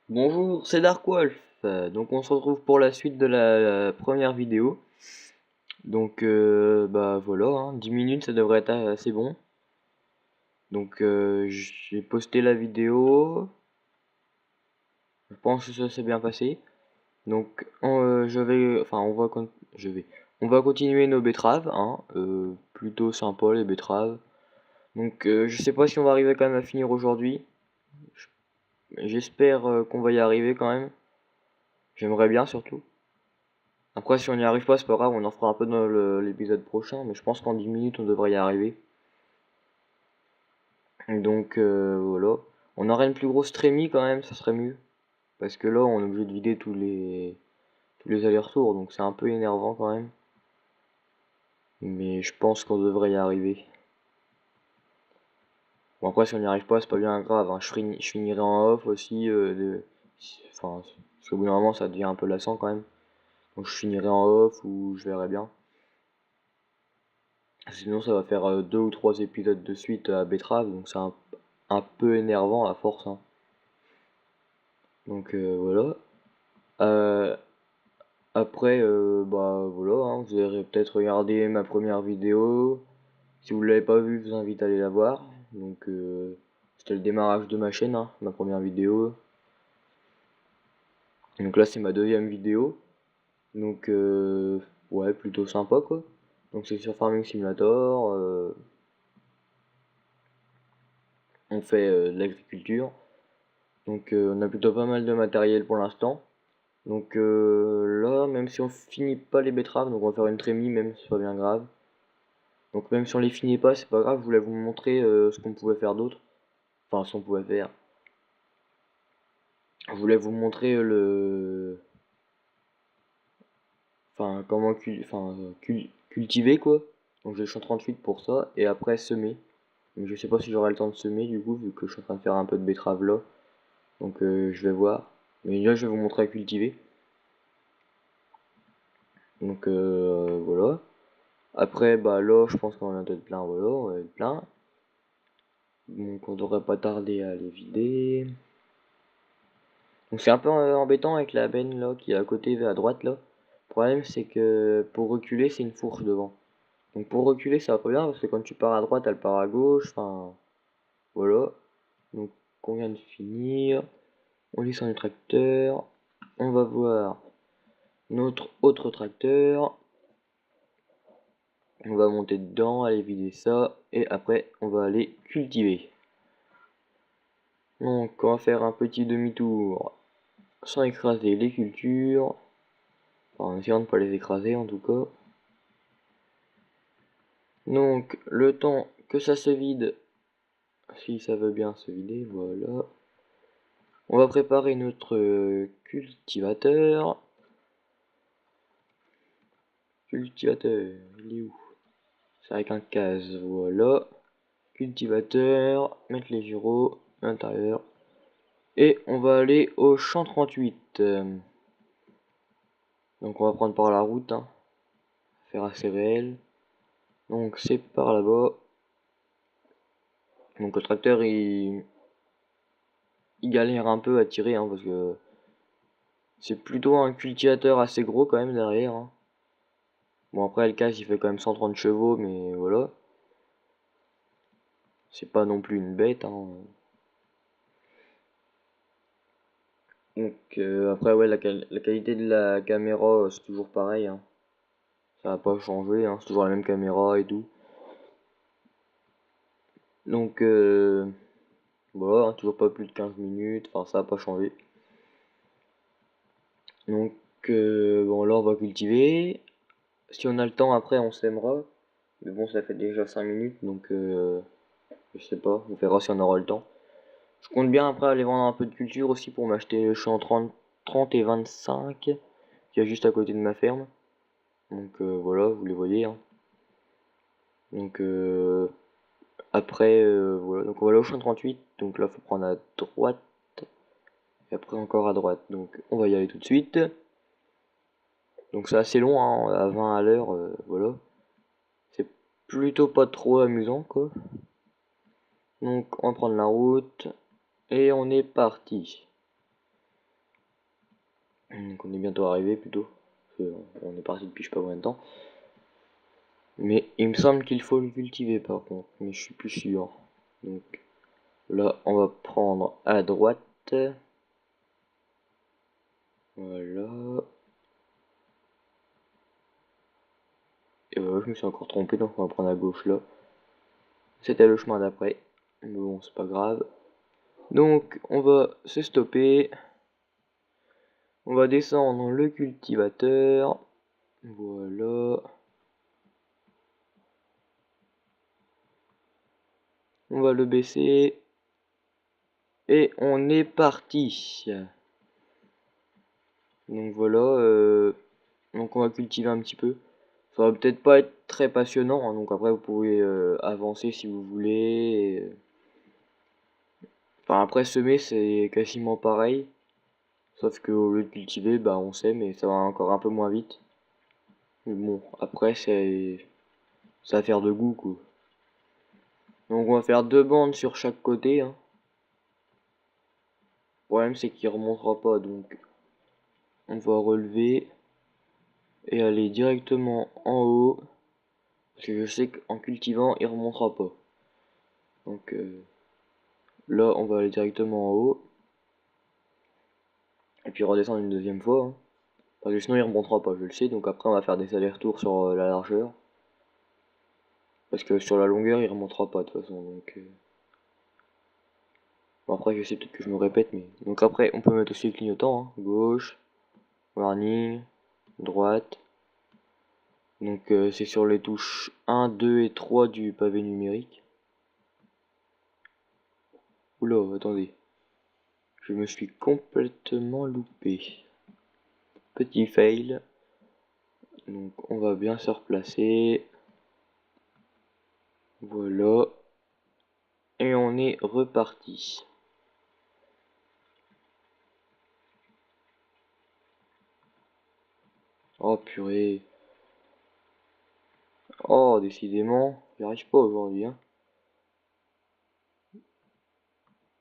Bonjour, c'est Dark Wolf. Donc on se retrouve pour la suite de la première vidéo. Donc bah voilà, 10 minutes ça devrait être assez bon. Donc j'ai posté la vidéo. Je pense que ça s'est bien passé. Donc on va continuer nos betteraves, plutôt sympa les betteraves. Donc je sais pas si on va arriver quand même à finir aujourd'hui. J'espère qu'on va y arriver quand même. J'aimerais bien surtout. Après, si on n'y arrive pas, c'est pas grave, on en fera un peu dans l'épisode prochain, mais je pense qu'en 10 minutes, on devrait y arriver. Donc, voilà. On aurait une plus grosse trémie quand même, ça serait mieux. Parce que là, on est obligé de vider tous les allers-retours, donc c'est un peu énervant quand même. Mais je pense qu'on devrait y arriver. Bon, après, si on n'y arrive pas, c'est pas bien grave, hein. Je finirai en off aussi. Enfin, parce qu'au bout d'un moment, ça devient un peu lassant quand même. Donc, je finirai en off ou je verrai bien. Sinon, ça va faire 2 ou 3 épisodes de suite à Betrave, donc c'est un peu énervant à force, hein. Donc voilà. Euh, Après, bah voilà, vous avez peut-être regardé ma première vidéo. Si vous l'avez pas vue, je vous invite à aller la voir. Donc c'était le démarrage de ma chaîne, ma première vidéo. Donc là, c'est ma deuxième vidéo. Donc ouais, plutôt sympa quoi. Donc c'est sur Farming Simulator. On fait de l'agriculture. Donc on a plutôt pas mal de matériel pour l'instant. Donc là, même si on finit pas les betteraves, donc on va faire une trémie même, c'est pas bien grave. Donc même si on les finit pas, c'est pas grave, je voulais vous montrer ce qu'on pouvait faire d'autre. Enfin, ce qu'on pouvait faire. Je voulais vous montrer Enfin, comment cultiver quoi. Donc j'ai le champ 38 pour ça, et après semer. Donc je sais pas si j'aurai le temps de semer du coup, vu que je suis en train de faire un peu de betterave là. Donc je vais voir. Mais là, je vais vous montrer à cultiver. Donc voilà. Après, bah là, je pense qu'on va être plein, voilà, on va être plein. Donc on devrait pas tarder à les vider. Donc c'est un peu embêtant avec la benne là qui est à côté à droite là. Le problème c'est que pour reculer c'est une fourche devant. Donc pour reculer ça va pas bien parce que quand tu pars à droite elle part à gauche. Enfin voilà. Donc on vient de finir. On descend le tracteur. On va voir notre autre tracteur. On va monter dedans, aller vider ça. Et après on va aller cultiver. Donc on va faire un petit demi-tour sans écraser les cultures. Enfin, en essayant de ne pas les écraser en tout cas. Donc le temps que ça se vide, si ça veut bien se vider, voilà. On va préparer notre cultivateur. Cultivateur, il est où? C'est avec un case, voilà. Cultivateur, mettre les gyros à l'intérieur. Et on va aller au champ 38. Donc on va prendre par la route, faire assez réel. Donc c'est par là-bas. Donc le tracteur il galère un peu à tirer parce que c'est plutôt un cultivateur assez gros quand même derrière. Bon après le casse il fait quand même 130 chevaux mais voilà. C'est pas non plus une bête. Donc après ouais la qualité de la caméra c'est toujours pareil. Ça va pas changer, c'est toujours la même caméra et tout. Donc voilà, toujours pas plus de 15 minutes, enfin ça a pas changé. Donc bon là on va cultiver. Si on a le temps après on sèmera. Mais bon ça fait déjà 5 minutes donc je sais pas, on verra si on aura le temps. Je compte bien après aller vendre un peu de culture aussi pour m'acheter le champ 30 et 25 qui est juste à côté de ma ferme. Donc voilà, vous les voyez. Donc après, voilà, donc on va aller au champ 38. Donc là, faut prendre à droite et après encore à droite. Donc on va y aller tout de suite. Donc c'est assez long, à 20 à l'heure, voilà. C'est plutôt pas trop amusant, quoi. Donc on va prendre la route et on est parti. Donc on est bientôt arrivé plutôt. On est parti depuis je sais pas combien de temps. Mais il me semble qu'il faut le cultiver par contre, mais je suis plus sûr. Donc là on va prendre à droite. Voilà. Et voilà, je me suis encore trompé, donc on va prendre à gauche là. C'était le chemin d'après. Mais bon, c'est pas grave. Donc on va se stopper. On va descendre le cultivateur. Voilà. On va le baisser. Et on est parti. Donc voilà. Donc on va cultiver un petit peu. Ça va peut-être pas être très passionnant. Hein, donc après vous pouvez avancer si vous voulez. Enfin après semer c'est quasiment pareil. Sauf qu'au lieu de cultiver, bah on sème et ça va encore un peu moins vite. Mais bon, après c'est affaire de goût quoi. Donc on va faire 2 bandes sur chaque côté. Hein. Le problème c'est qu'il remontera pas, donc on va relever et aller directement en haut. Parce que je sais qu'en cultivant il remontera pas. Donc là on va aller directement en haut. Et puis redescendre une deuxième fois. Hein. Parce que sinon il remontera pas, je le sais. Donc après on va faire des allers-retours sur la largeur. Parce que sur la longueur il remontera pas de toute façon. Donc bon, après je sais peut-être que je me répète, mais donc après on peut mettre aussi le clignotant, hein. Gauche, warning, droite. Donc c'est sur les touches 1, 2 et 3 du pavé numérique. Oula, attendez. Je me suis complètement loupé. Petit fail. Donc on va bien se replacer. Voilà. Et on est reparti. Oh purée. Oh décidément, j'y arrive pas aujourd'hui. Hein.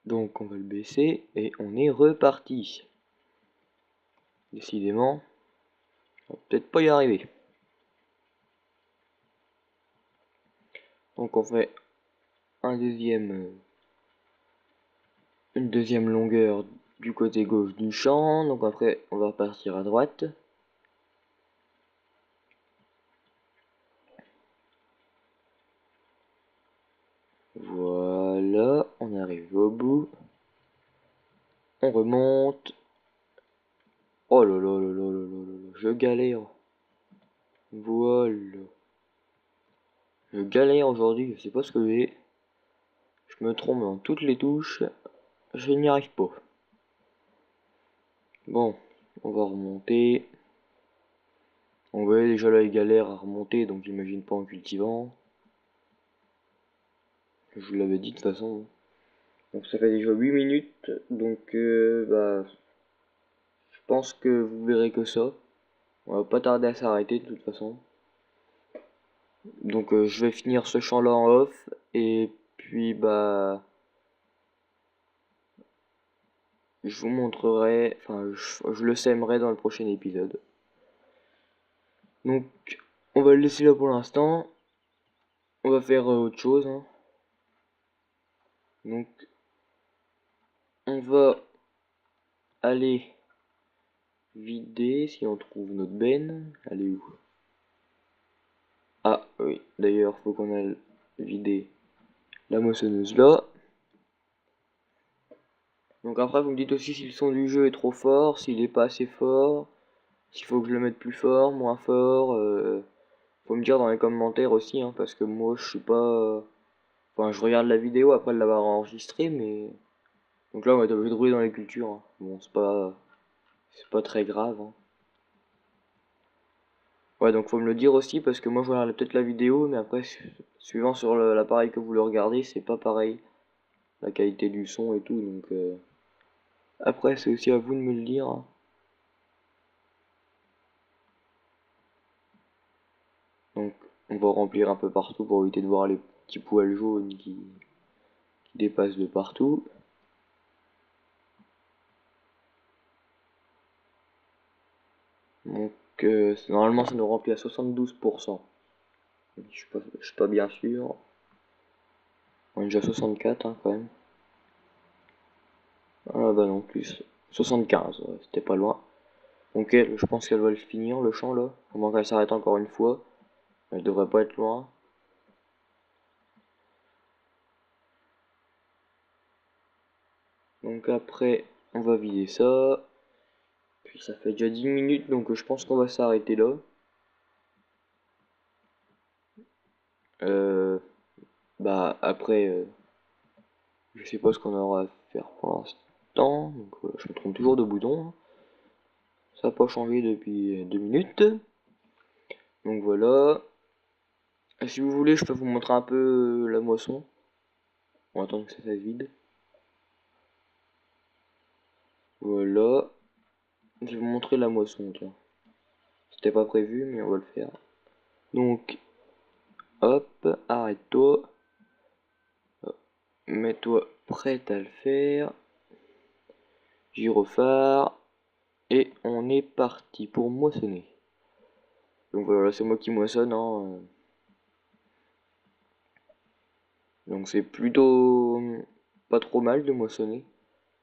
Donc on va le baisser et on est reparti. Décidément, on va peut-être pas y arriver. Donc on fait une deuxième longueur du côté gauche du champ. Donc après on va partir à droite. Voilà, on arrive au bout. On remonte. Oh là là là là là là là, je galère. Voilà. Je galère aujourd'hui, je sais pas ce que j'ai. Je me trompe dans toutes les touches. Je n'y arrive pas. Bon, on va remonter. On voyait déjà là, il galère à remonter, donc j'imagine pas en cultivant. Je vous l'avais dit de toute façon. Donc ça fait déjà 8 minutes, donc bah, je pense que vous verrez que ça. On va pas tarder à s'arrêter de toute façon. Donc je vais finir ce champ là en off, et puis bah je vous montrerai, enfin je le sèmerai dans le prochain épisode. Donc on va le laisser là pour l'instant. On va faire autre chose. Hein. Donc on va aller vider si on trouve notre benne. Elle est où? Ah oui, d'ailleurs faut qu'on aille vider la moissonneuse là. Donc après vous me dites aussi si le son du jeu est trop fort, s'il est pas assez fort, s'il faut que je le mette plus fort, moins fort. Faut me dire dans les commentaires aussi, hein, parce que moi je suis pas. Enfin je regarde la vidéo après l'avoir enregistrée, mais. Donc là on va être obligé de rouler dans les cultures. Hein. Bon c'est pas. C'est pas très grave. Hein. Ouais donc faut me le dire aussi parce que moi je regarde peut-être la vidéo, mais après suivant sur l'appareil que vous le regardez, c'est pas pareil. La qualité du son et tout, donc après c'est aussi à vous de me le dire. Hein. Donc on va remplir un peu partout pour éviter de voir les petits poils jaunes qui dépassent de partout. Donc normalement ça nous remplit à 72%. Je suis pas bien sûr. On est déjà à 64 hein, quand même. Ah bah non, plus 75, ouais, c'était pas loin. Donc je pense qu'elle va le finir le champ là. Au moins qu'elle s'arrête encore une fois. Elle devrait pas être loin. Donc après on va vider ça. Puis ça fait déjà 10 minutes donc je pense qu'on va s'arrêter là. Bah après je sais pas ce qu'on aura à faire pour l'instant. Donc je me trompe toujours de bouton, hein. Ça n'a pas changé depuis 2 minutes. Donc voilà. Et si vous voulez, je peux vous montrer un peu la moisson. On va attendre que ça se vide. Voilà. Je vais vous montrer la moisson, tiens. C'était pas prévu, mais on va le faire. Donc, hop, arrête-toi. Mets-toi prête à le faire. Gyrophare. Et on est parti pour moissonner. Donc voilà, c'est moi qui moissonne, hein. Donc c'est plutôt pas trop mal de moissonner.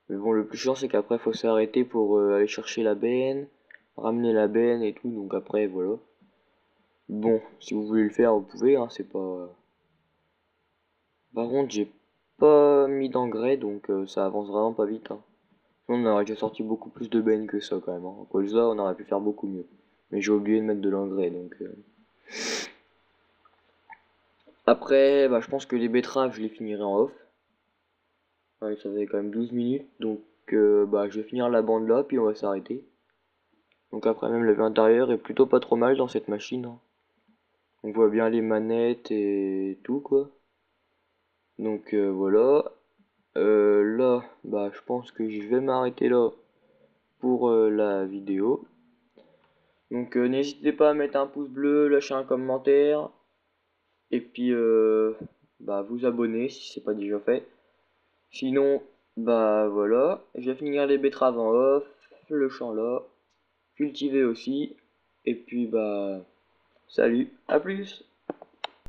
Mais bon, le plus chiant, c'est qu'après, faut s'arrêter pour aller chercher la benne, ramener la benne et tout. Donc après, voilà. Bon, si vous voulez le faire, vous pouvez, hein, c'est pas... Par contre, j'ai pas mis d'engrais, donc ça avance vraiment pas vite, hein. Sinon, on aurait déjà sorti beaucoup plus de bennes que ça, quand même, hein. Colza, on aurait pu faire beaucoup mieux. Mais j'ai oublié de mettre de l'engrais, donc... Après, bah, je pense que les betteraves, je les finirai en off. Ouais, ça fait quand même 12 minutes, donc bah, je vais finir la bande là, puis on va s'arrêter. Donc après, même la vue intérieure est plutôt pas trop mal dans cette machine, hein. On voit bien les manettes et tout, quoi. Donc voilà. Là, bah, je pense que je vais m'arrêter là pour la vidéo. Donc n'hésitez pas à mettre un pouce bleu, lâcher un commentaire. Et puis bah, vous abonner si c'est pas déjà fait. Sinon, bah voilà. Je vais finir les betteraves en off, le champ là, cultiver aussi. Et puis bah, salut, à plus!